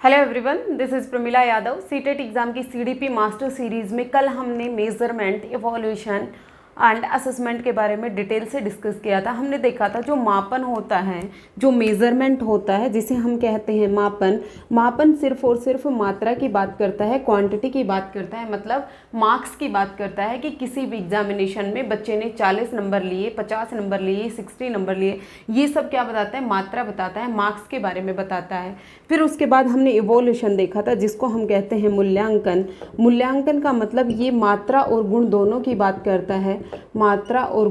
Hello everyone, this is Pramila Yadav. CTET exam की CDP master series में कल हमने मेज़रमेंट, इवोल्यूशन एंड असेसमेंट के बारे में डिटेल से डिस्कस किया था। हमने देखा था जो मापन होता है, जो मेज़रमेंट होता है, जिसे हम कहते हैं मापन। मापन सिर्फ और सिर्फ मात्रा की बात करता है, क्वांटिटी की बात करता है, मतलब मार्क्स की बात करता है कि किसी भी एग्जामिनेशन में बच्चे ने 40 नंबर लिए, 50 नंबर लिए, 60 नंबर लिए। ये सब क्या बताता है? मात्रा बताता है, मार्क्स के बारे में बताता है। फिर उसके बाद हमने इवोल्यूशन देखा था, जिसको हम कहते हैं मूल्यांकन। मूल्यांकन का मतलब ये मात्रा और गुण दोनों की बात करता है। मात्रा और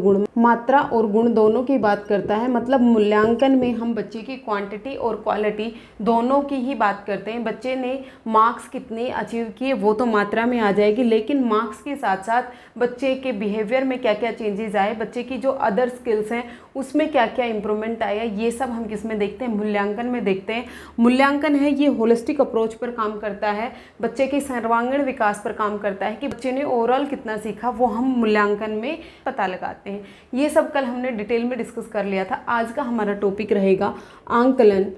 गुण दोनों की बात करता है। मतलब मूल्यांकन में हम बच्चे की क्वांटिटी और क्वालिटी दोनों की ही बात करते हैं। बच्चे ने मार्क्स कितने अचीव किए वो तो मात्रा में आ जाएगी, लेकिन मार्क्स के साथ साथ बच्चे के बिहेवियर में क्या क्या चेंजेस आए, बच्चे की जो अदर स्किल्स हैं उसमें क्या क्या इंप्रूवमेंट आया, ये सब हम किस में देखते हैं? मूल्यांकन में देखते हैं। मूल्यांकन है ये होलिस्टिक अप्रोच पर काम करता है, बच्चे के सर्वांगीण विकास पर काम करता है कि बच्चे ने ओवरऑल कितना सीखा, वो हम मूल्यांकन में पता लगाते हैं। ये सब कल हमने डिटेल में डिस्कस कर लिया था। आज का हमारा टॉपिक रहेगा आंकलन,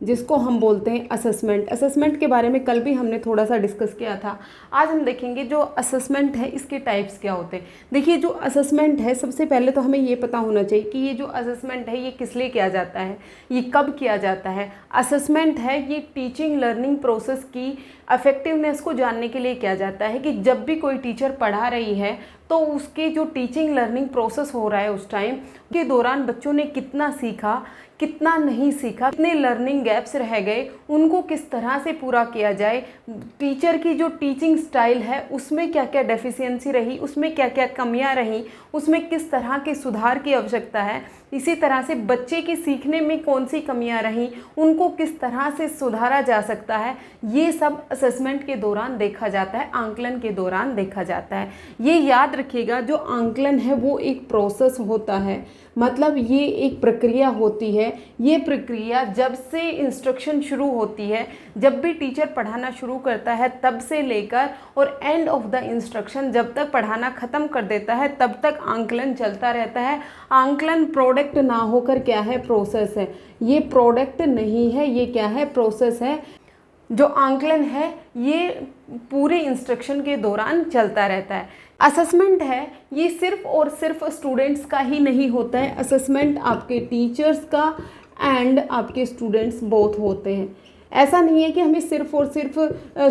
जिसको हम बोलते हैं असेसमेंट। असेसमेंट के बारे में कल भी हमने थोड़ा सा डिस्कस किया था। आज हम देखेंगे जो असेसमेंट है इसके टाइप्स क्या होते हैं। देखिए, जो असेसमेंट है, सबसे पहले तो हमें ये पता होना चाहिए कि ये जो असेसमेंट है ये किस लिए किया जाता है, ये कब किया जाता है। असेसमेंट है ये टीचिंग लर्निंग प्रोसेस की इफेक्टिवनेस को जानने के लिए किया जाता है कि जब भी कोई टीचर पढ़ा रही है तो उसके जो टीचिंग लर्निंग प्रोसेस हो रहा है उस टाइम के दौरान बच्चों ने कितना सीखा, कितना नहीं सीखा, कितने लर्निंग गैप्स रह गए, उनको किस तरह से पूरा किया जाए। टीचर की जो टीचिंग स्टाइल है उसमें क्या क्या डेफिशिएंसी रही, उसमें क्या क्या कमियां रहीं, उसमें किस तरह के सुधार की आवश्यकता है। इसी तरह से बच्चे के सीखने में कौन सी कमियां रहीं, उनको किस तरह से सुधारा जा सकता है, ये सब असेसमेंट के दौरान देखा जाता है, आंकलन के दौरान देखा जाता है। ये याद रखिएगा, जो आंकलन है वो एक प्रोसेस होता है, मतलब ये एक प्रक्रिया होती है। ये प्रक्रिया जब से इंस्ट्रक्शन शुरू होती है, जब भी टीचर पढ़ाना शुरू करता है तब से लेकर और एंड ऑफ द इंस्ट्रक्शन जब तक पढ़ाना ख़त्म कर देता है तब तक आंकलन चलता रहता है। आंकलन प्रोडक्ट ना होकर क्या है? प्रोसेस है। ये प्रोडक्ट नहीं है, ये क्या है? प्रोसेस है। जो आंकलन है ये पूरे इंस्ट्रक्शन के दौरान चलता रहता है। असेसमेंट है ये सिर्फ और सिर्फ स्टूडेंट्स का ही नहीं होता है। असेसमेंट आपके टीचर्स का एंड आपके स्टूडेंट्स बोथ होते हैं। ऐसा नहीं है कि हमें सिर्फ और सिर्फ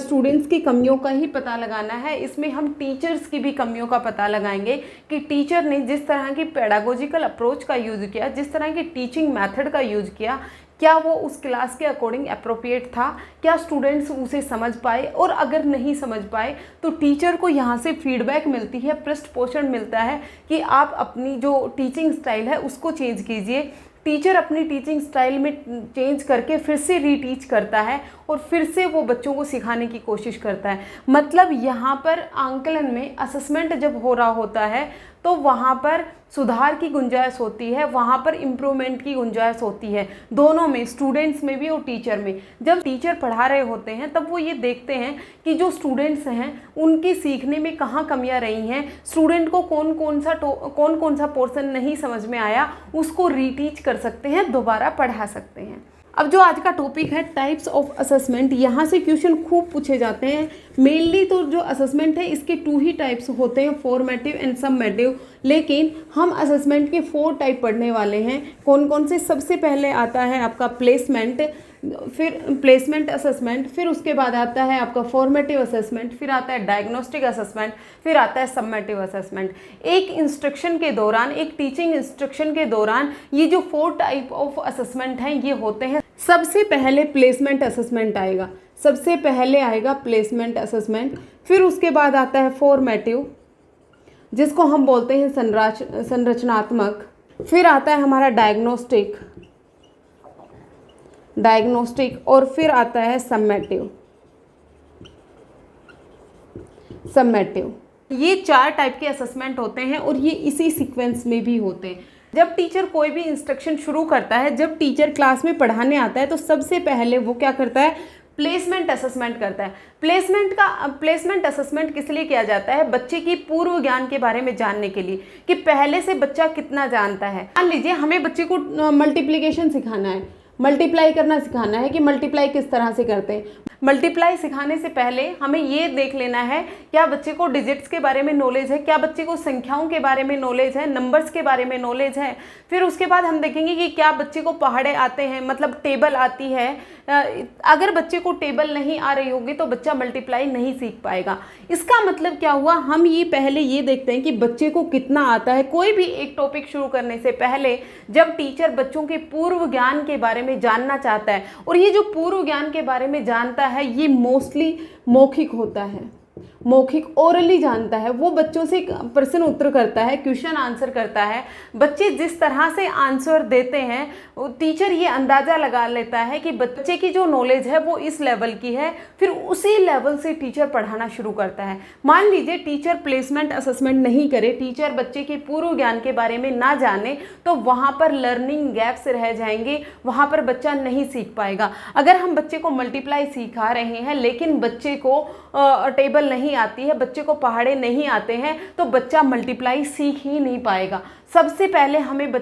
स्टूडेंट्स की कमियों का ही पता लगाना है, इसमें हम टीचर्स की भी कमियों का पता लगाएंगे कि टीचर ने जिस तरह की पेडागोजिकल अप्रोच का यूज़ किया, जिस तरह की टीचिंग मेथड का यूज़ किया, क्या वो उस क्लास के अकॉर्डिंग अप्रोप्रिएट था, क्या स्टूडेंट्स उसे समझ पाए, और अगर नहीं समझ पाए तो टीचर को यहाँ से फीडबैक मिलती है, पृष्ठ पोषण मिलता है कि आप अपनी जो टीचिंग स्टाइल है उसको चेंज कीजिए। टीचर अपनी टीचिंग स्टाइल में चेंज करके फिर से रीटीच करता है और फिर से वो बच्चों को सिखाने की कोशिश करता है। मतलब यहाँ पर आंकलन में असेसमेंट जब हो रहा होता है तो वहाँ पर सुधार की गुंजाइश होती है, वहाँ पर इम्प्रूवमेंट की गुंजाइश होती है, दोनों में, स्टूडेंट्स में भी और टीचर में। जब टीचर पढ़ा रहे होते हैं तब वो ये देखते हैं कि जो स्टूडेंट्स हैं उनके सीखने में कहाँ कमियां रही हैं, स्टूडेंट को कौन कौन सा पोर्शन नहीं समझ में आया, उसको रीटीच कर सकते हैं, दोबारा पढ़ा सकते हैं। अब जो आज का टॉपिक है टाइप्स ऑफ असेसमेंट, यहाँ से क्वेश्चन खूब पूछे जाते हैं। मेनली तो जो असेसमेंट है इसके 2 ही टाइप्स होते हैं, फॉर्मेटिव एंड समेटिव, लेकिन हम असेसमेंट के 4 टाइप पढ़ने वाले हैं। कौन कौन से? सबसे पहले आता है आपका प्लेसमेंट, फिर प्लेसमेंट असेसमेंट, फिर उसके बाद आता है आपका फॉर्मेटिव असेसमेंट, फिर आता है डायग्नोस्टिक असेसमेंट, फिर आता है समेटिव असेसमेंट। एक इंस्ट्रक्शन के दौरान, एक टीचिंग इंस्ट्रक्शन के दौरान ये जो 4 टाइप ऑफ असेसमेंट हैं ये होते हैं। सबसे पहले प्लेसमेंट असेसमेंट आएगा, सबसे पहले आएगा प्लेसमेंट असेसमेंट, फिर उसके बाद आता है फॉर्मेटिव, जिसको हम बोलते हैं संरचनात्मक, फिर आता है हमारा डायग्नोस्टिक, और फिर आता है समेटिव। ये 4 टाइप के असेसमेंट होते हैं और ये इसी सीक्वेंस में भी होते हैं। जब टीचर कोई भी इंस्ट्रक्शन शुरू करता है, जब टीचर क्लास में पढ़ाने आता है तो सबसे पहले वो क्या करता है? प्लेसमेंट असेसमेंट करता है। प्लेसमेंट असेसमेंट किस लिए किया जाता है? बच्चे की पूर्व ज्ञान के बारे में जानने के लिए कि पहले से बच्चा कितना जानता है। मान लीजिए हमें बच्चे को मल्टीप्लिकेशन सिखाना है, मल्टीप्लाई करना सिखाना है कि मल्टीप्लाई किस तरह से करते हैं। मल्टीप्लाई सिखाने से पहले हमें ये देख लेना है क्या बच्चे को डिजिट्स के बारे में नॉलेज है, क्या बच्चे को संख्याओं के बारे में नॉलेज है, नंबर्स के बारे में नॉलेज है। फिर उसके बाद हम देखेंगे कि क्या बच्चे को पहाड़े आते हैं, मतलब टेबल आती है। अगर बच्चे को टेबल नहीं आ रही होगी तो बच्चा मल्टीप्लाई नहीं सीख पाएगा। इसका मतलब क्या हुआ, हम ये पहले ये देखते हैं कि बच्चे को कितना आता है। कोई भी एक टॉपिक शुरू करने से पहले जब टीचर बच्चों के पूर्व ज्ञान के बारे में जानना चाहता है, और ये जो पूर्व ज्ञान के बारे में जानता है ये मोस्टली मौखिक होता है, मौखिक ओरली जानता है। वो बच्चों से प्रश्न उत्तर करता है, क्वेश्चन आंसर करता है। बच्चे जिस तरह से आंसर देते हैं टीचर ये अंदाज़ा लगा लेता है कि बच्चे की जो नॉलेज है वो इस लेवल की है। फिर उसी लेवल से टीचर पढ़ाना शुरू करता है। मान लीजिए टीचर प्लेसमेंट असेसमेंट नहीं करे, टीचर बच्चे के पूर्व ज्ञान के बारे में ना जाने, तो वहाँ पर लर्निंग गैप्स रह जाएंगे, वहाँ पर बच्चा नहीं सीख पाएगा। अगर हम बच्चे को मल्टीप्लाई सिखा रहे हैं लेकिन बच्चे को टेबल नहीं आती है, बच्चे को पहाड़े नहीं आते हैं, तो बच्चा मल्टीप्लाई सीख ही नहीं पाएगा। सबसे पहले हमें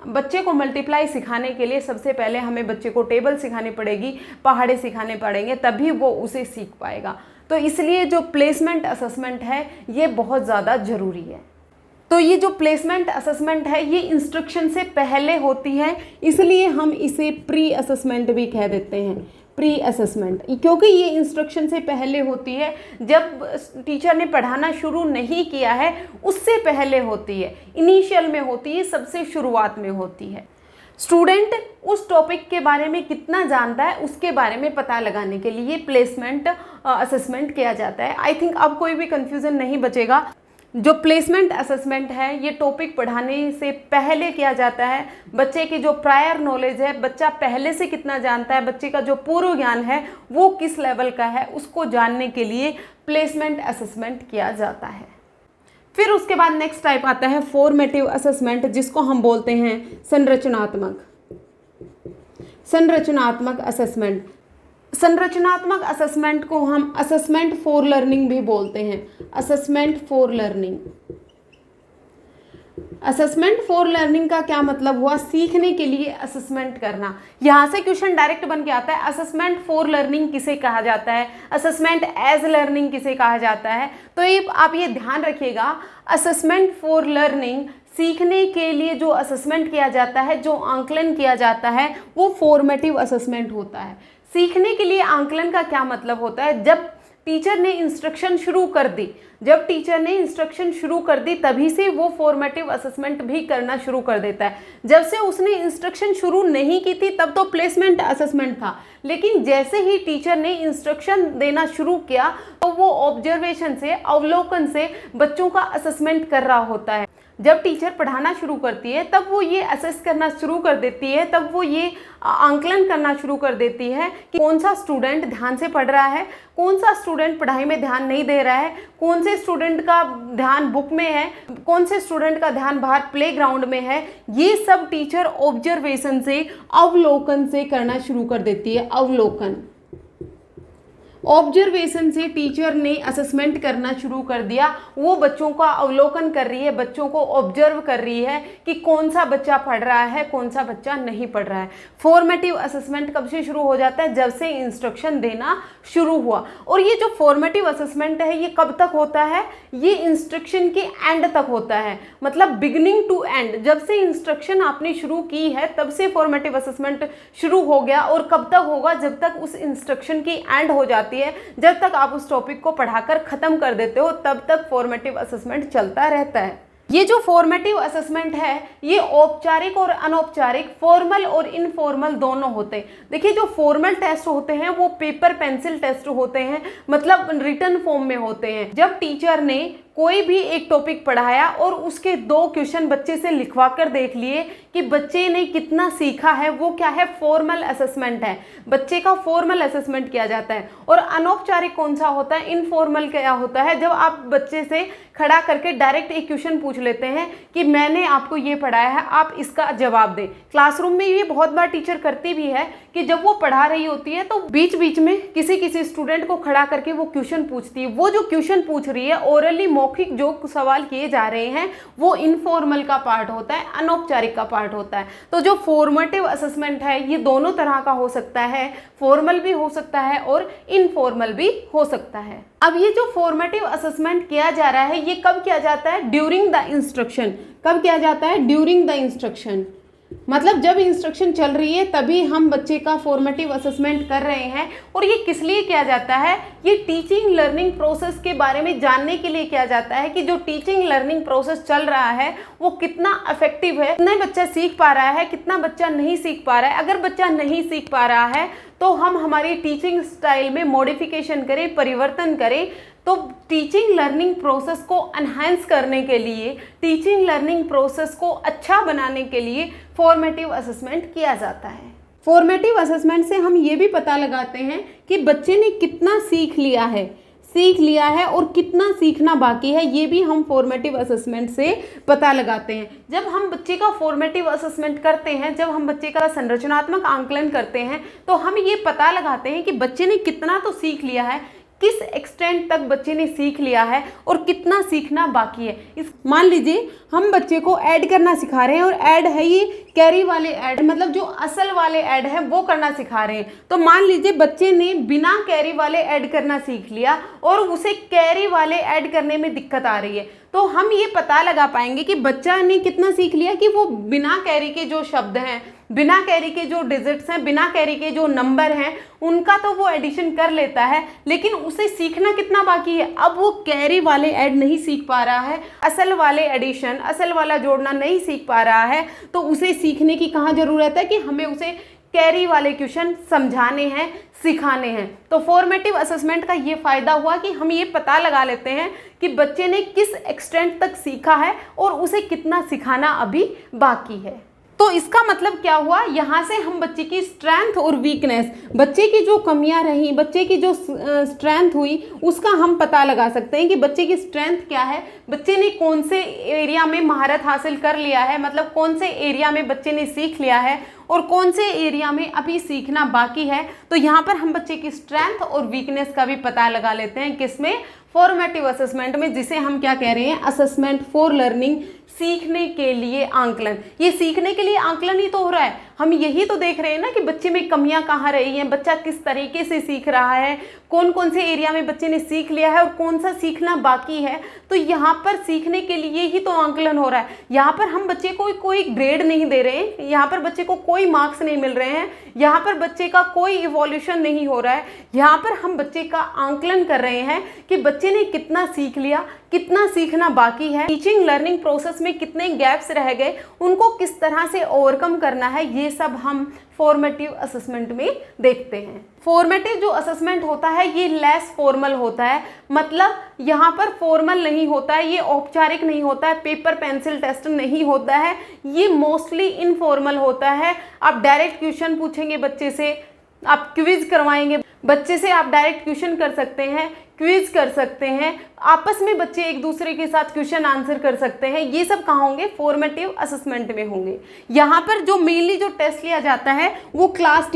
बच्चे को मल्टीप्लाई सिखाने के लिए सबसे पहले हमें बच्चे को टेबल सिखानी पड़ेगी, पहाड़े सिखाने पड़ेंगे, तभी वो उसे सीख पाएगा। तो इसलिए जो प्लेसमेंट असेसमेंट है ये बहुत ज़्यादा ज़रूरी है। तो ये जो प्लेसमेंट असेसमेंट है ये इंस्ट्रक्शन से पहले होती है, इसलिए हम इसे प्री असेसमेंट भी कह देते हैं। प्री असेसमेंट क्योंकि ये इंस्ट्रक्शन से पहले होती है, जब टीचर ने पढ़ाना शुरू नहीं किया है उससे पहले होती है, इनिशियल में होती है, सबसे शुरुआत में होती है। स्टूडेंट उस टॉपिक के बारे में कितना जानता है उसके बारे में पता लगाने के लिए प्लेसमेंट असेसमेंट किया जाता है। आई थिंक अब कोई भी कंफ्यूजन नहीं बचेगा। जो प्लेसमेंट असेसमेंट है ये टॉपिक पढ़ाने से पहले किया जाता है। बच्चे की जो प्रायर नॉलेज है, बच्चा पहले से कितना जानता है, बच्चे का जो पूर्व ज्ञान है वो किस लेवल का है, उसको जानने के लिए प्लेसमेंट असेसमेंट किया जाता है। फिर उसके बाद नेक्स्ट टाइप आता है फॉर्मेटिव असेसमेंट, जिसको हम बोलते हैं संरचनात्मक असेसमेंट। संरचनात्मक असेसमेंट को हम असेसमेंट फॉर लर्निंग भी बोलते हैं। Assessment for learning, assessment for learning का क्या मतलब हुआ, सीखने के लिए असेसमेंट करना। यहाँ से क्वेश्चन डायरेक्ट बन के आता है, असेसमेंट फॉर लर्निंग किसे कहा जाता है, असेसमेंट एज लर्निंग किसे कहा जाता है। तो ये आप ये ध्यान रखिएगा, असेसमेंट फॉर लर्निंग सीखने के लिए जो असेसमेंट किया जाता है, जो आंकलन किया जाता है, वो फॉर्मेटिव असेसमेंट होता है। सीखने के लिए आंकलन का क्या मतलब होता है, जब टीचर ने इंस्ट्रक्शन शुरू कर दी तभी से वो फॉर्मेटिव असेसमेंट भी करना शुरू कर देता है। जब से उसने इंस्ट्रक्शन शुरू नहीं की थी तब तो प्लेसमेंट असेसमेंट था, लेकिन जैसे ही टीचर ने इंस्ट्रक्शन देना शुरू किया तो वो ऑब्जर्वेशन से, अवलोकन से बच्चों का असेसमेंट कर रहा होता है। जब टीचर पढ़ाना शुरू करती है तब वो ये असेस करना शुरू कर देती है, तब वो ये आंकलन करना शुरू कर देती है कि कौन सा स्टूडेंट ध्यान से पढ़ रहा है, कौन सा स्टूडेंट पढ़ाई में ध्यान नहीं दे रहा है, कौन से स्टूडेंट का ध्यान बुक में है, कौन से स्टूडेंट का ध्यान बाहर प्लेग्राउंड में है। ये सब टीचर ऑब्जर्वेशन से, अवलोकन से करना शुरू कर देती है। अवलोकन, ऑब्जर्वेशन से टीचर ने असेसमेंट करना शुरू कर दिया। वो बच्चों का अवलोकन कर रही है, बच्चों को ऑब्जर्व कर रही है कि कौन सा बच्चा पढ़ रहा है, कौन सा बच्चा नहीं पढ़ रहा है। फॉर्मेटिव असेसमेंट कब से शुरू हो जाता है, जब से इंस्ट्रक्शन देना शुरू हुआ। और ये जो फॉर्मेटिव असेसमेंट है ये कब तक होता है, ये इंस्ट्रक्शन के एंड तक होता है, मतलब बिगिनिंग टू एंड। जब से इंस्ट्रक्शन आपने शुरू की है तब से फॉर्मेटिव असेसमेंट शुरू हो गया। और कब तक होगा, जब तक उस इंस्ट्रक्शन की एंड हो जाती है, जब तक आप उस टॉपिक को पढ़ाकर खत्म कर देते हो तब तक फॉर्मेटिव असेसमेंट चलता रहता है। ये जो फॉर्मेटिव असेसमेंट है ये औपचारिक और अनौपचारिक, फॉर्मल और इनफॉर्मल दोनों होते हैं। देखिए जो फॉर्मल टेस्ट होते हैं वो पेपर पेंसिल टेस्ट होते हैं, मतलब रिटन फॉर्म में होते हैं। जब टीचर ने कोई भी एक टॉपिक पढ़ाया और उसके 2 क्वेश्चन बच्चे से लिखवा कर देख लिए कि बच्चे ने कितना सीखा है, वो क्या है, फॉर्मल असेसमेंट है। बच्चे का फॉर्मल असेसमेंट किया जाता है। और अनौपचारिक कौन सा होता है, इनफॉर्मल क्या होता है, जब आप बच्चे से खड़ा करके डायरेक्ट एक क्वेश्चन पूछ लेते हैं कि मैंने आपको ये पढ़ाया है, आप इसका जवाब दें। क्लासरूम में ये बहुत बार टीचर करती भी है कि जब वो पढ़ा रही होती है तो बीच बीच में किसी स्टूडेंट को खड़ा करके वो क्वेश्चन पूछती है। वो जो क्वेश्चन पूछ रही है ओरली मौखिक जो सवाल किए जा रहे हैं वो इनफॉर्मल का पार्ट होता है, अनौपचारिक का पार्ट होता है। तो जो फॉर्मेटिव असेसमेंट है ये दोनों तरह का हो सकता है, फॉर्मल भी हो सकता है और इनफॉर्मल भी हो सकता है। अब ये जो फॉर्मेटिव असेसमेंट किया जा रहा है ये कब किया जाता है? During the instruction. कब किया जाता है? ड्यूरिंग द इंस्ट्रक्शन, मतलब जब इंस्ट्रक्शन चल रही है तभी हम बच्चे का फॉर्मेटिव असेसमेंट कर रहे हैं। और ये किस लिए किया जाता है? ये टीचिंग लर्निंग प्रोसेस के बारे में जानने के लिए किया जाता है कि जो टीचिंग लर्निंग प्रोसेस चल रहा है वो कितना इफेक्टिव है, कितना बच्चा सीख पा रहा है, कितना बच्चा नहीं सीख पा रहा है। अगर बच्चा नहीं सीख पा रहा है तो हम हमारी टीचिंग स्टाइल में मॉडिफिकेशन करें, परिवर्तन करें। तो टीचिंग लर्निंग प्रोसेस को एनहांस करने के लिए, टीचिंग लर्निंग प्रोसेस को अच्छा बनाने के लिए फॉर्मेटिव असेसमेंट किया जाता है। फॉर्मेटिव असेसमेंट से हम ये भी पता लगाते हैं कि बच्चे ने कितना सीख लिया है और कितना सीखना बाकी है, ये भी हम फॉर्मेटिव असेसमेंट से पता लगाते हैं। जब हम बच्चे का फॉर्मेटिव असेसमेंट करते हैं, जब हम बच्चे का संरचनात्मक आंकलन करते हैं तो हम ये पता लगाते हैं कि बच्चे ने कितना तो सीख लिया है, किस एक्सटेंट तक बच्चे ने सीख लिया है और कितना सीखना बाकी है। इस मान लीजिए हम बच्चे को ऐड करना सिखा रहे हैं और ऐड है ये कैरी वाले ऐड, मतलब जो असल वाले ऐड है वो करना सिखा रहे हैं। तो मान लीजिए बच्चे ने बिना कैरी वाले ऐड करना सीख लिया और उसे कैरी वाले ऐड करने में दिक्कत आ रही है, तो हम ये पता लगा पाएंगे कि बच्चा ने कितना सीख लिया कि वो बिना कैरी के जो शब्द हैं, बिना कैरी के जो डिजिट्स हैं, बिना कैरी के जो नंबर हैं, उनका तो वो एडिशन कर लेता है, लेकिन उसे सीखना कितना बाकी है। अब वो कैरी वाले ऐड नहीं सीख पा रहा है, असल वाले एडिशन, असल वाला जोड़ना नहीं सीख पा रहा है। तो उसे सीखने की कहाँ ज़रूरत है कि हमें उसे कैरी वाले क्वेश्चन समझाने हैं, सिखाने हैं। तो फॉर्मेटिव असेसमेंट का ये फ़ायदा हुआ कि हम ये पता लगा लेते हैं कि बच्चे ने किस एक्सटेंट तक सीखा है और उसे कितना सिखाना अभी बाकी है। तो इसका मतलब क्या हुआ? यहाँ से हम बच्चे की स्ट्रेंथ और वीकनेस, बच्चे की जो कमियां रहीं, बच्चे की जो स्ट्रेंथ हुई, उसका हम पता लगा सकते हैं कि बच्चे की स्ट्रेंथ क्या है, बच्चे ने कौन से एरिया में महारत हासिल कर लिया है, मतलब कौन से एरिया में बच्चे ने सीख लिया है और कौन से एरिया में अभी सीखना बाकी है। तो यहाँ पर हम बच्चे की स्ट्रेंथ और वीकनेस का भी पता लगा लेते हैं, किसमें? फॉर्मेटिव असेसमेंट में, जिसे हम क्या कह रहे हैं? असेसमेंट फॉर लर्निंग, सीखने के लिए आंकलन। ये सीखने के लिए आंकलन ही तो हो रहा है, हम यही तो देख रहे हैं ना कि बच्चे में कमियां कहाँ रही हैं, बच्चा किस तरीके से सीख रहा है, कौन कौन से एरिया में बच्चे ने सीख लिया है और कौन सा सीखना बाकी है। तो यहाँ पर सीखने के लिए ही तो आंकलन हो रहा है। यहाँ पर हम बच्चे को कोई ग्रेड नहीं दे रहे हैं, यहाँ पर बच्चे को कोई मार्क्स नहीं मिल रहे हैं, यहाँ पर बच्चे का कोई इवोल्यूशन नहीं हो रहा है। यहाँ पर हम बच्चे का आंकलन कर रहे हैं कि बच्चे ने कितना सीख लिया, कितना सीखना बाकी है, टीचिंग लर्निंग प्रोसेस में कितने गैप्स रह गए, उनको किस तरह से ओवरकम करना है, ये सब हम फॉर्मेटिव असेसमेंट में देखते हैं। फॉर्मेटिव जो असेसमेंट होता है ये लेस फॉर्मल होता है, मतलब यहाँ पर फॉर्मल नहीं होता है, ये औपचारिक नहीं होता है, पेपर पेंसिल टेस्ट नहीं होता है, ये मोस्टली इनफॉर्मल होता है। आप डायरेक्ट क्वेश्चन पूछेंगे बच्चे से, आप क्विज करवाएंगे बच्चे से, आप डायरेक्ट क्वेश्चन कर सकते हैं, क्विज कर सकते हैं, आपस में बच्चे एक दूसरे के साथ क्वेश्चन आंसर कर सकते हैं। ये सब कहाँ होंगे? फॉर्मेटिव असेसमेंट में होंगे। यहाँ पर जो मेनली जो टेस्ट लिया जाता है वो क्लास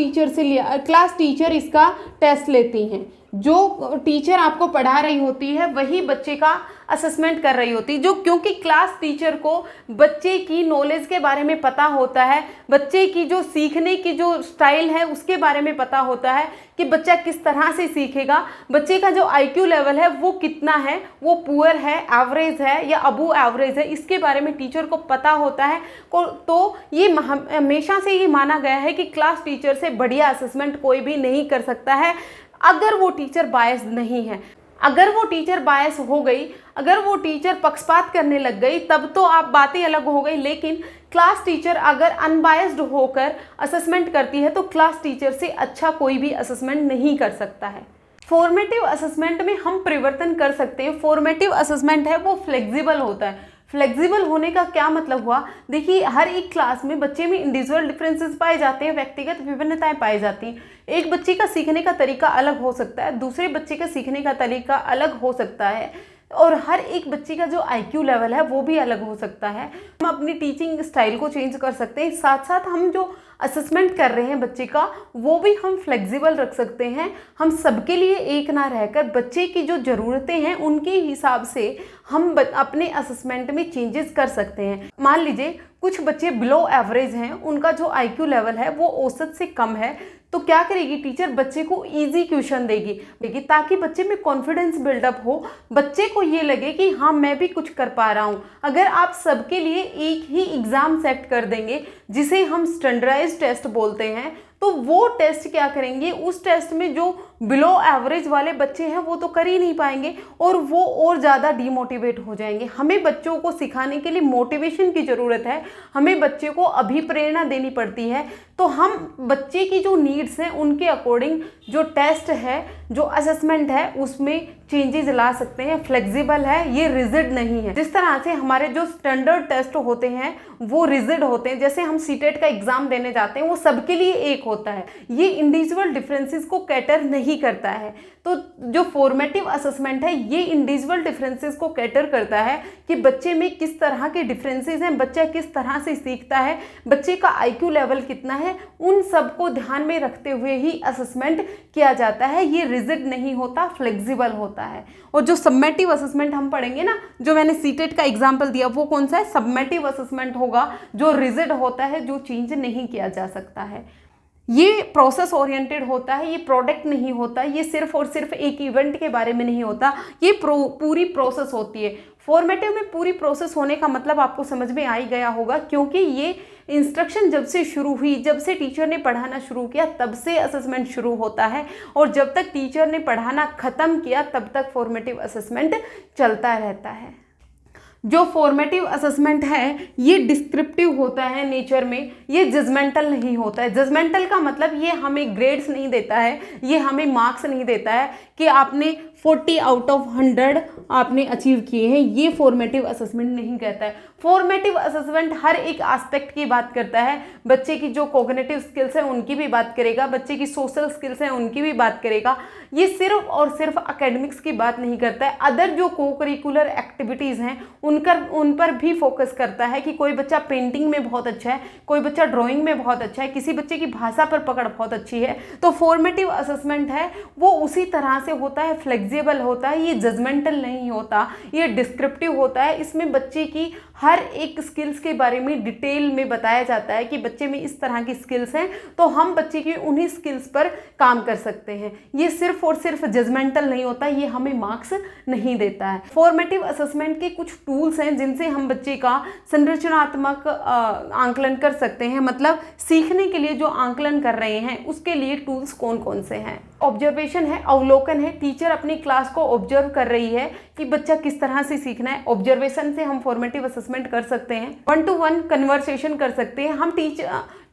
टीचर इसका टेस्ट लेती हैं। जो टीचर आपको पढ़ा रही होती है वही बच्चे का असेसमेंट कर रही होती है, जो क्योंकि क्लास टीचर को बच्चे की नॉलेज के बारे में पता होता है, बच्चे की जो सीखने की जो स्टाइल है उसके बारे में पता होता है कि बच्चा किस तरह से सीखेगा, बच्चे का जो आईक्यू लेवल है वो कितना है, वो पुअर है, एवरेज है या अबव एवरेज है, इसके बारे में टीचर को पता होता है। तो ये हमेशा से ये माना गया है कि क्लास टीचर से बढ़िया असेसमेंट कोई भी नहीं कर सकता है अगर वो टीचर बायस नहीं है। अगर वो टीचर बायस हो गई, अगर वो टीचर पक्षपात करने लग गई, तब तो आप बातें अलग हो गई। लेकिन क्लास टीचर अगर अनबायस्ड होकर असेसमेंट करती है तो क्लास टीचर से अच्छा कोई भी असेसमेंट नहीं कर सकता है। फॉर्मेटिव असेसमेंट में हम परिवर्तन कर सकते हैं। फॉर्मेटिव असेसमेंट है वो फ्लेक्सिबल होता है। फ्लेक्सिबल होने का क्या मतलब हुआ? देखिए, हर एक क्लास में बच्चे में इंडिविजुअल डिफरेंसेस पाए जाते हैं, व्यक्तिगत विभिन्नताएं पाई जाती हैं। एक बच्चे का सीखने का तरीका अलग हो सकता है, दूसरे बच्चे का सीखने का तरीका अलग हो सकता है। और हर एक बच्चे का जो IQ लेवल है वो भी अलग हो सकता है। हम अपनी टीचिंग स्टाइल को चेंज कर सकते हैं, साथ साथ हम जो असेसमेंट कर रहे हैं बच्चे का वो भी हम फ्लेक्सिबल रख सकते हैं। हम सबके लिए एक ना रहकर बच्चे की जो ज़रूरतें हैं उनके हिसाब से हम अपने असेसमेंट में चेंजेस कर सकते हैं। मान लीजिए कुछ बच्चे बिलो एवरेज हैं, उनका जो IQ लेवल है वो औसत से कम है, तो क्या करेगी टीचर, बच्चे को इजी क्वेश्चन देगी ताकि बच्चे में कॉन्फिडेंस बिल्डअप हो, बच्चे को ये लगे कि हाँ मैं भी कुछ कर पा रहा हूँ। अगर आप सबके लिए एक ही एग्ज़ाम सेट कर देंगे जिसे हम स्टैंडर्डाइज्ड टेस्ट बोलते हैं, तो वो टेस्ट क्या करेंगे, उस टेस्ट में जो बिलो एवरेज वाले बच्चे हैं वो तो कर ही नहीं पाएंगे और वो और ज़्यादा डीमोटिवेट हो जाएंगे। हमें बच्चों को सिखाने के लिए मोटिवेशन की ज़रूरत है, हमें बच्चे को अभिप्रेरणा देनी पड़ती है। तो हम बच्चे की जो नीड्स हैं उनके अकॉर्डिंग जो टेस्ट है, जो असेसमेंट है, उसमें चेंजेस ला सकते हैं। फ्लेक्सिबल है, ये रिजिड नहीं है। जिस तरह से हमारे जो स्टैंडर्ड टेस्ट होते हैं वो रिजिड होते हैं, जैसे हम सीटेट का एग्जाम देने जाते हैं वो सबके लिए एक होता है, ये इंडिविजुअल डिफरेंसेस को कैटर नहीं करता है। तो जो फॉर्मेटिव असेसमेंट है ये इंडिविजुअल डिफरेंसेस को कैटर करता है कि बच्चे में किस तरह के डिफरेंसेस हैं, बच्चा किस तरह से सीखता है, बच्चे का IQ लेवल कितना है, उन सब को ध्यान में रखते हुए ही असेसमेंट किया जाता है। ये रिजिड नहीं होता, फ्लेक्सिबल होता है। और जो सबमेटिव असेसमेंट हम पढ़ेंगे ना, जो मैंने सीटेट का एग्जाम्पल दिया वो कौन सा है, सबमेटिव असेसमेंट होगा, जो रिजिड होता है, जो चेंज नहीं किया जा सकता है। ये प्रोसेस ओरिएंटेड होता है, ये प्रोडक्ट नहीं होता, ये सिर्फ और सिर्फ एक इवेंट के बारे में नहीं होता, ये पूरी प्रोसेस होती है। फॉर्मेटिव में पूरी प्रोसेस होने का मतलब आपको समझ में आ ही गया होगा, क्योंकि ये इंस्ट्रक्शन जब से शुरू हुई, जब से टीचर ने पढ़ाना शुरू किया तब से असेसमेंट शुरू होता है, और जब तक टीचर ने पढ़ाना ख़त्म किया तब तक फॉर्मेटिव असेसमेंट चलता रहता है। जो फॉर्मेटिव असेसमेंट है ये डिस्क्रिप्टिव होता है नेचर में, ये जजमेंटल नहीं होता है। जजमेंटल का मतलब ये हमें ग्रेड्स नहीं देता है, ये हमें मार्क्स नहीं देता है कि आपने 40 आउट ऑफ 100 आपने अचीव किए हैं, ये फॉर्मेटिव असेसमेंट नहीं कहता है। फॉर्मेटिव असेसमेंट हर एक एस्पेक्ट की बात करता है, बच्चे की जो कॉग्निटिव स्किल्स हैं उनकी भी बात करेगा, बच्चे की सोशल स्किल्स हैं उनकी भी बात करेगा। ये सिर्फ और सिर्फ एकेडमिक्स की बात नहीं करता है, अदर जो को करिकुलर एक्टिविटीज़ हैं उन पर भी फोकस करता है कि कोई बच्चा पेंटिंग में बहुत अच्छा है, कोई बच्चा ड्राइंग में बहुत अच्छा है, किसी बच्चे की भाषा पर पकड़ बहुत अच्छी है। तो फॉर्मेटिव असेसमेंट है वो उसी तरह से होता है, फ्लेक्सिबल होता है, ये जजमेंटल नहीं होता, ये डिस्क्रिप्टिव होता है। इसमें बच्चे की हर एक स्किल्स के बारे में डिटेल में बताया जाता है कि बच्चे में इस तरह की स्किल्स हैं तो हम बच्चे की उन्हीं स्किल्स पर काम कर सकते हैं। ये सिर्फ और सिर्फ जजमेंटल नहीं होता, ये हमें मार्क्स नहीं देता है। फॉर्मेटिव असेसमेंट के कुछ टूल्स हैं जिनसे हम बच्चे का संरचनात्मक आंकलन कर सकते हैं, मतलब सीखने के लिए जो आंकलन कर रहे हैं उसके लिए टूल्स कौन कौन से हैं। ऑब्जर्वेशन है, अवलोकन है, टीचर अपनी क्लास को ऑब्जर्व कर रही है कि बच्चा किस तरह से सीखना है। ऑब्जर्वेशन से हम फॉर्मेटिव असेसमेंट कर सकते हैं। 1-to-1 कन्वर्सेशन कर सकते हैं, हम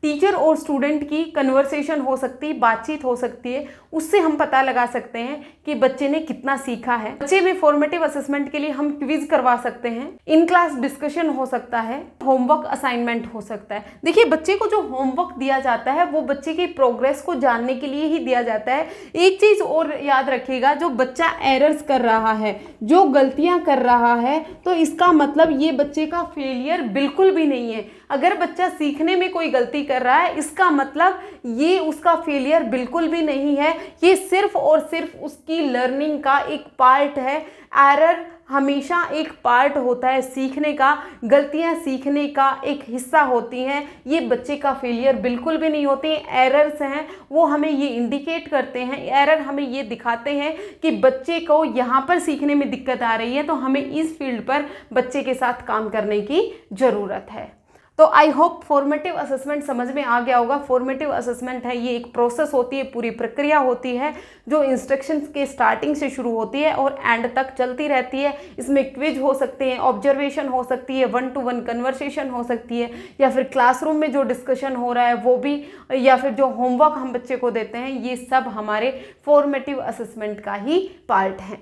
टीचर और स्टूडेंट की कन्वर्सेशन हो सकती है, बातचीत हो सकती है, उससे हम पता लगा सकते हैं कि बच्चे ने कितना सीखा है। बच्चे में फॉर्मेटिव असेसमेंट के लिए हम क्विज करवा सकते हैं, इन क्लास डिस्कशन हो सकता है, होमवर्क असाइनमेंट हो सकता है। देखिए बच्चे को जो होमवर्क दिया जाता है वो बच्चे की प्रोग्रेस को जानने के लिए ही दिया जाता है। एक चीज और याद रखिएगा, जो बच्चा एरर्स कर रहा है, जो गलतियां कर रहा है, तो इसका मतलब ये बच्चे का फेलियर बिल्कुल भी नहीं है। अगर बच्चा सीखने में कोई गलती कर रहा है इसका मतलब ये उसका फेलियर बिल्कुल भी नहीं है, ये सिर्फ और सिर्फ उसकी लर्निंग का एक पार्ट है। एरर हमेशा एक पार्ट होता है सीखने का, गलतियां सीखने का एक हिस्सा होती हैं, ये बच्चे का फेलियर बिल्कुल भी नहीं होते हैं। एरर्स हैं वो हमें ये इंडिकेट करते हैं, एरर हमें ये दिखाते हैं कि बच्चे को यहाँ पर सीखने में दिक्कत आ रही है, तो हमें इस फील्ड पर बच्चे के साथ काम करने की ज़रूरत है। तो आई होप फॉर्मेटिव असेसमेंट समझ में आ गया होगा। फॉर्मेटिव असेसमेंट है, ये एक प्रोसेस होती है, पूरी प्रक्रिया होती है जो इंस्ट्रक्शंस के स्टार्टिंग से शुरू होती है और एंड तक चलती रहती है। इसमें क्विज हो सकते हैं, ऑब्जर्वेशन हो सकती है, 1-to-1 कन्वर्सेशन हो सकती है, या फिर क्लासरूम में जो डिस्कशन हो रहा है वो भी, या फिर जो होमवर्क हम बच्चे को देते हैं, ये सब हमारे फॉर्मेटिव असेसमेंट का ही पार्ट हैं।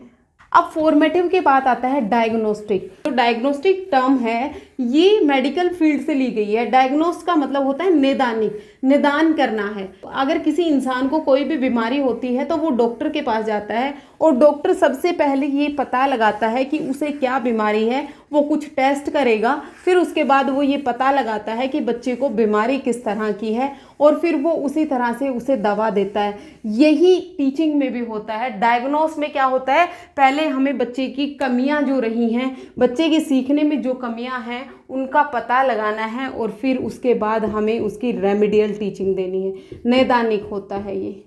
अब फॉर्मेटिव के बाद आता है डायग्नोस्टिक। जो डायग्नोस्टिक टर्म है ये मेडिकल फील्ड से ली गई है। डायग्नोस का मतलब होता है निदानिक, निदान करना है। अगर किसी इंसान को कोई भी बीमारी होती है तो वो डॉक्टर के पास जाता है और डॉक्टर सबसे पहले ये पता लगाता है कि उसे क्या बीमारी है, वो कुछ टेस्ट करेगा, फिर उसके बाद वो ये पता लगाता है कि बच्चे को बीमारी किस तरह की है और फिर वो उसी तरह से उसे दवा देता है। यही टीचिंग में भी होता है। डायग्नोस में क्या होता है, पहले हमें बच्चे की कमियां जो रही हैं, बच्चे के सीखने में जो कमियां हैं उनका पता लगाना है और फिर उसके बाद हमें उसकी रेमेडियल टीचिंग देनी है। नैदानिक होता है ये।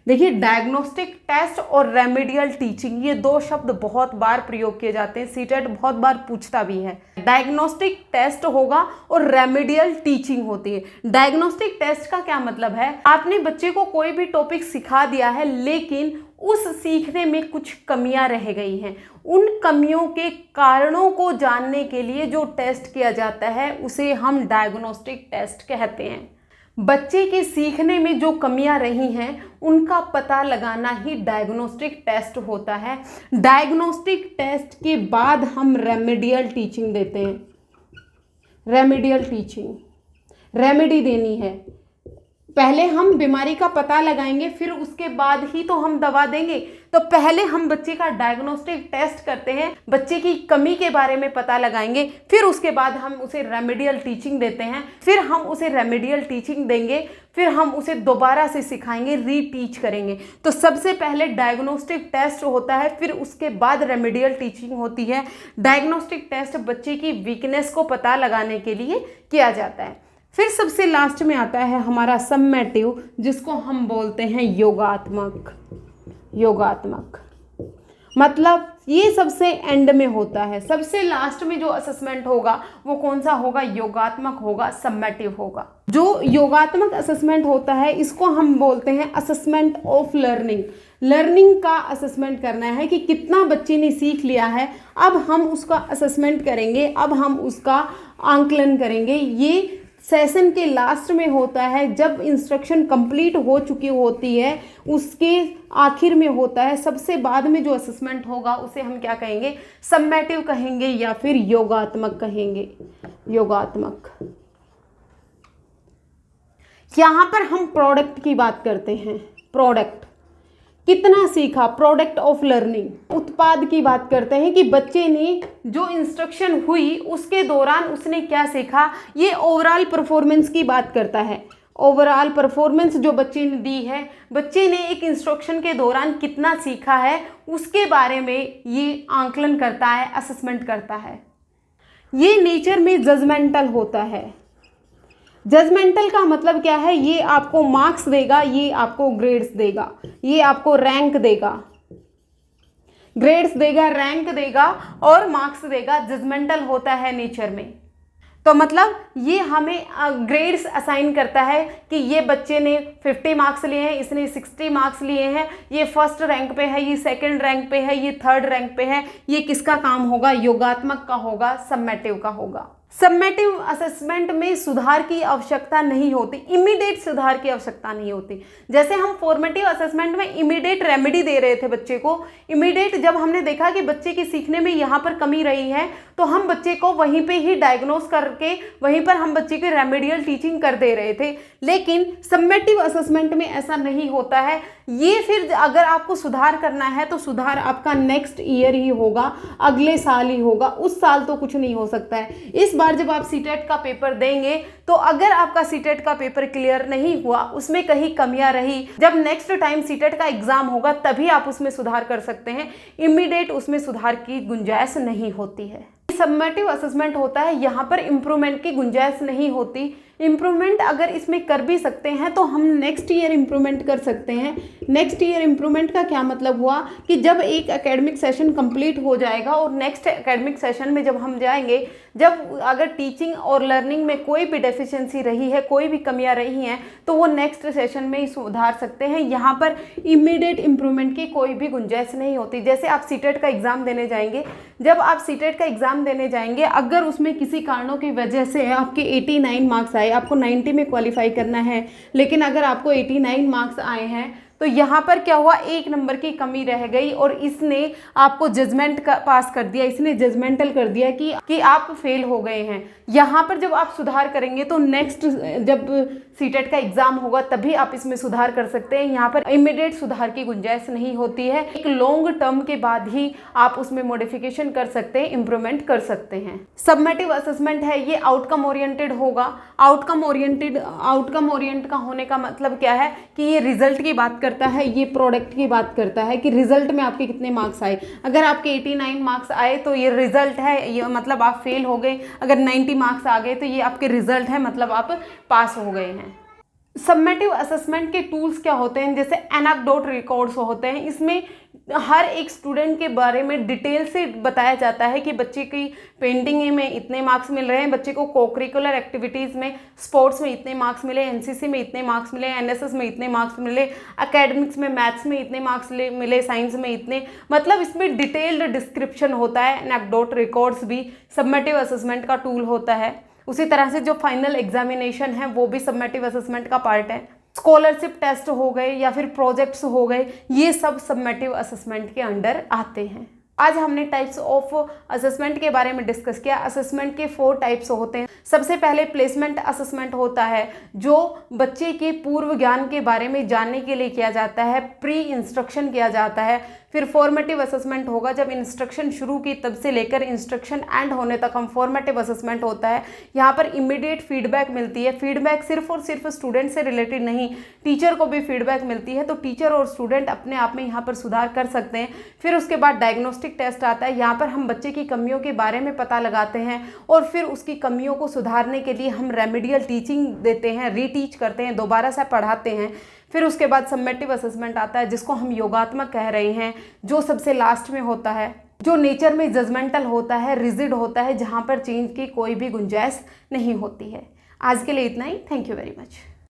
देखिए, डायग्नोस्टिक टेस्ट और रेमेडियल टीचिंग, ये दो शब्द बहुत बार प्रयोग किए जाते हैं। सीटेट बहुत बार पूछता भी है। डायग्नोस्टिक टेस्ट होगा और रेमेडियल टीचिंग होती है। डायग्नोस्टिक टेस्ट का क्या मतलब है, आपने बच्चे को कोई भी टॉपिक सिखा दिया है लेकिन उस सीखने में कुछ कमियां रह गई हैं, उन कमियों के कारणों को जानने के लिए जो टेस्ट किया जाता है उसे हम डायग्नोस्टिक टेस्ट कहते हैं। बच्चे के सीखने में जो कमियां रही हैं उनका पता लगाना ही डायग्नोस्टिक टेस्ट होता है। डायग्नोस्टिक टेस्ट के बाद हम रेमेडियल टीचिंग देते हैं। रेमेडियल टीचिंग, रेमेडी देनी है। पहले हम बीमारी का पता लगाएंगे, फिर उसके बाद ही तो हम दवा देंगे। तो पहले हम बच्चे का डायग्नोस्टिक टेस्ट करते हैं, बच्चे की कमी के बारे में पता लगाएंगे, फिर उसके बाद हम उसे रेमेडियल टीचिंग देते हैं। फिर हम उसे रेमेडियल टीचिंग देंगे, फिर हम उसे दोबारा से सिखाएंगे, रीटीच करेंगे। तो सबसे पहले डायग्नोस्टिक टेस्ट होता है, फिर उसके बाद रेमेडियल टीचिंग होती है। डायग्नोस्टिक टेस्ट बच्चे की वीकनेस को पता लगाने के लिए किया जाता है। फिर सबसे लास्ट में आता है हमारा सम्मेटिव, जिसको हम बोलते हैं योगात्मक। योगात्मक मतलब ये सबसे एंड में होता है। सबसे लास्ट में जो असेसमेंट होगा वो कौन सा होगा, योगात्मक होगा, सम्मेटिव होगा। जो योगात्मक असेसमेंट होता है इसको हम बोलते हैं असेसमेंट ऑफ लर्निंग। लर्निंग का असेसमेंट करना है कि कितना बच्चे ने सीख लिया है, अब हम उसका असेसमेंट करेंगे, अब हम उसका आंकलन करेंगे। ये सेशन के लास्ट में होता है, जब इंस्ट्रक्शन कंप्लीट हो चुकी होती है उसके आखिर में होता है। सबसे बाद में जो असेसमेंट होगा उसे हम क्या कहेंगे, सम्मेटिव कहेंगे या फिर योगात्मक कहेंगे। योगात्मक। यहाँ पर हम प्रोडक्ट की बात करते हैं। प्रोडक्ट, कितना सीखा, प्रोडक्ट ऑफ लर्निंग। उत्पाद की बात करते हैं कि बच्चे ने जो इंस्ट्रक्शन हुई उसके दौरान उसने क्या सीखा। ये ओवरऑल परफॉर्मेंस की बात करता है। ओवरऑल परफॉर्मेंस जो बच्चे ने दी है, बच्चे ने एक इंस्ट्रक्शन के दौरान कितना सीखा है उसके बारे में ये आंकलन करता है, असेसमेंट करता है। ये नेचर में जजमेंटल होता है। जजमेंटल का मतलब क्या है, ये आपको मार्क्स देगा, ये आपको ग्रेड्स देगा, ये आपको रैंक देगा, ग्रेड्स देगा, रैंक देगा और मार्क्स देगा। जजमेंटल होता है नेचर में। तो मतलब ये हमें ग्रेड्स असाइन करता है कि ये बच्चे ने 50 मार्क्स लिए हैं, इसने 60 मार्क्स लिए हैं, ये फर्स्ट रैंक पे है, ये सेकंड रैंक पे है, ये थर्ड रैंक पे है। ये किसका काम होगा, योगात्मक का होगा, सम्मेटिव का होगा। सम्मेटिव असेसमेंट में सुधार की आवश्यकता नहीं होती, इमीडिएट सुधार की आवश्यकता नहीं होती। जैसे हम फॉर्मेटिव असेसमेंट में इमीडिएट रेमेडी दे रहे थे बच्चे को, इमीडिएट जब हमने देखा कि बच्चे की सीखने में यहाँ पर कमी रही है तो हम बच्चे को वहीं पे ही डायग्नोस करके वहीं पर हम बच्चे की रेमेडियल टीचिंग कर दे रहे थे। लेकिन सम्मेटिव असेसमेंट में ऐसा नहीं होता है। ये फिर अगर आपको सुधार करना है तो सुधार आपका नेक्स्ट ईयर ही होगा, अगले साल ही होगा, उस साल तो कुछ नहीं हो सकता है। इस बार जब आप सीटेट का पेपर देंगे तो अगर आपका सीटेट का पेपर क्लियर नहीं हुआ, उसमें कहीं कमियां रही, जब नेक्स्ट टाइम सीटेट का एग्जाम होगा तभी आप उसमें सुधार कर सकते हैं। इमीडिएट उसमें सुधार की गुंजाइश नहीं होती है। सम्मेटिव असेसमेंट होता है, यहाँ पर इम्प्रूवमेंट की गुंजाइश नहीं होती। इम्प्रूवमेंट अगर इसमें कर भी सकते हैं तो हम नेक्स्ट ईयर इम्प्रूवमेंट कर सकते हैं। नेक्स्ट ईयर इम्प्रूवमेंट का क्या मतलब हुआ कि जब एक एकेडमिक सेशन कंप्लीट हो जाएगा और नेक्स्ट एकेडमिक सेशन में जब हम जाएंगे, जब अगर टीचिंग और लर्निंग में कोई भी डेफिशिएंसी रही है, कोई भी कमियां रही हैं, तो वो नेक्स्ट सेशन में ही सुधार सकते हैं। यहाँ पर इमीडिएट इम्प्रूवमेंट की कोई भी गुंजाइश नहीं होती। जैसे आप सीटेट का एग्ज़ाम देने जाएंगे, जब आप सीटेट का एग्ज़ाम देने जाएंगे, अगर उसमें किसी कारणों की वजह से आपके 89 मार्क्स आए, आपको 90 में क्वालिफाई करना है, लेकिन अगर आपको 89 मार्क्स आए हैं तो यहाँ पर क्या हुआ, 1 नंबर की कमी रह गई और इसने आपको जजमेंट का पास कर दिया, इसने जजमेंटल कर दिया कि आप फेल हो गए हैं। यहाँ पर जब आप सुधार करेंगे तो नेक्स्ट जब सीटेट का एग्जाम होगा तभी आप इसमें सुधार कर सकते हैं। यहाँ पर इमीडिएट सुधार की गुंजाइश नहीं होती है, एक लॉन्ग टर्म के बाद ही आप उसमें मॉडिफिकेशन कर सकते हैं, इंप्रूवमेंट कर सकते हैं। सबमेटिव असेसमेंट है, ये आउटकम ओरिएंटेड होगा। आउटकम ओरिएंट का होने का मतलब क्या है कि ये रिजल्ट की बात करता है, ये प्रोडक्ट की बात करता है कि रिजल्ट में आपके कितने मार्क्स आए। अगर आपके 89 मार्क्स आए तो ये रिजल्ट है, ये मतलब आप फेल हो गए। अगर 90 मार्क्स आ गए तो ये आपके रिजल्ट है, मतलब आप पास हो गए हैं। सबमेटिव असेसमेंट के टूल्स क्या होते हैं, जैसे एनेक्डोट रिकॉर्ड्स होते हैं। इसमें हर एक स्टूडेंट के बारे में डिटेल से बताया जाता है कि बच्चे की पेंटिंग में इतने मार्क्स मिल रहे हैं, बच्चे को कोकरिकुलर एक्टिविटीज़ में, स्पोर्ट्स में इतने मार्क्स मिले, एनसीसी में इतने मार्क्स मिले, एनएसएस में इतने मार्क्स मिले, एकेडमिक्स में, मैथ्स में इतने मार्क्स मिले, साइंस में इतने, मतलब इसमें डिटेल्ड डिस्क्रिप्शन होता है। एनेक्डोट रिकॉर्ड्स भी सबमेटिव असेसमेंट का टूल होता है। उसी तरह से जो फाइनल एग्जामिनेशन है वो भी सबमेटिव असेसमेंट का पार्ट है। स्कॉलरशिप टेस्ट हो गए या फिर प्रोजेक्ट्स हो गए, ये सब सबमेटिव असेसमेंट के अंडर आते हैं। आज हमने टाइप्स ऑफ असेसमेंट के बारे में डिस्कस किया। असेसमेंट के 4 टाइप्स होते हैं। सबसे पहले प्लेसमेंट असेसमेंट होता है, जो बच्चे के पूर्व ज्ञान के बारे में जानने के लिए किया जाता है, प्री इंस्ट्रक्शन किया जाता है। फिर फॉर्मेटिव असेसमेंट होगा, जब इंस्ट्रक्शन शुरू की तब से लेकर इंस्ट्रक्शन एंड होने तक हम फॉर्मेटिव असेसमेंट होता है। यहाँ पर इमीडिएट फीडबैक मिलती है। फीडबैक सिर्फ और सिर्फ स्टूडेंट से रिलेटेड नहीं, टीचर को भी फीडबैक मिलती है, तो टीचर और स्टूडेंट अपने आप में यहाँ पर सुधार कर सकते हैं। फिर उसके बाद डायग्नोस्टिक टेस्ट आता है, यहाँ पर हम बच्चे की कमियों के बारे में पता लगाते हैं और फिर उसकी कमियों को सुधारने के लिए हम रेमेडियल टीचिंग देते हैं, रीटीच करते हैं, दोबारा से पढ़ाते हैं। फिर उसके बाद सबमेटिव असेसमेंट आता है, जिसको हम योगात्मक कह रहे हैं, जो सबसे लास्ट में होता है, जो नेचर में जजमेंटल होता है, रिजिड होता है, जहाँ पर चेंज की कोई भी गुंजाइश नहीं होती है। आज के लिए इतना ही। Thank you very much.